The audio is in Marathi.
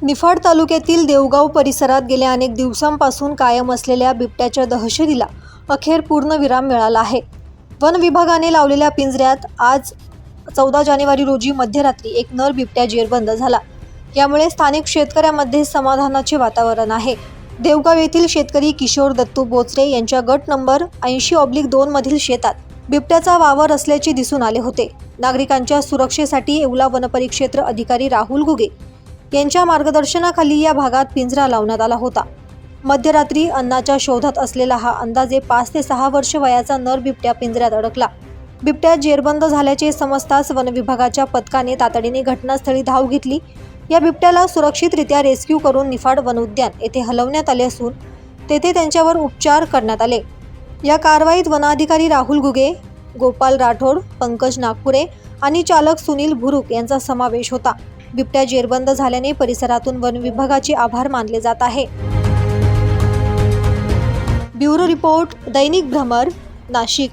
निफाड तालुक्यातील देवगाव परिसरात गेल्या अनेक दिवसांपासून कायम असलेल्या बिबट्याच्या दहशतीला अखेर पूर्णविराम मिळाला आहे। वन विभागाने लावलेल्या पिंजऱ्यात आज 14 जानेवारी रोजी मध्यरात्री एक नर बिबट्या जेरबंद झाला। यामुळे स्थानिक शेतकऱ्यांमध्ये समाधानाचे वातावरण आहे। देवगाव येथील शेतकरी किशोर दत्तू बोचरे यांच्या गट नंबर 80/2 मधील शेतात बिबट्याचा वावर असल्याचे दिसून आले होते। नागरिकांच्या सुरक्षेसाठी येवला वनपरिक्षेत्र अधिकारी राहुल घुगे यांच्या मार्गदर्शनाखाली या भागात पिंजरा लावण्यात आला होता। मध्यरात्री अन्नाच्या शोधात असलेला हा अंदाजे 5 ते 6 वर्ष वयाचा नर बिबट्या पिंजऱ्यात अडकला। बिबट्या जेरबंद झाल्याचे समजताच वन विभागाच्या पथकाने तातडीने घटनास्थळी धाव घेतली। या बिबट्याला सुरक्षितरित्या रेस्क्यू करून निफाड वन उद्यान येथे हलवण्यात आले असून तेथे त्यांच्यावर उपचार करण्यात आले। या कारवाईत वनाधिकारी राहुल घुगे, गोपाल राठोड, पंकज नागपुरे आणि चालक सुनील भुरुक यांचा समावेश होता। बिबट्या जेरबंद झाल्याने परिसरातून वन विभागाचे आभार मानले जात आहे। ब्युरो रिपोर्ट, दैनिक भ्रमर, नाशिक।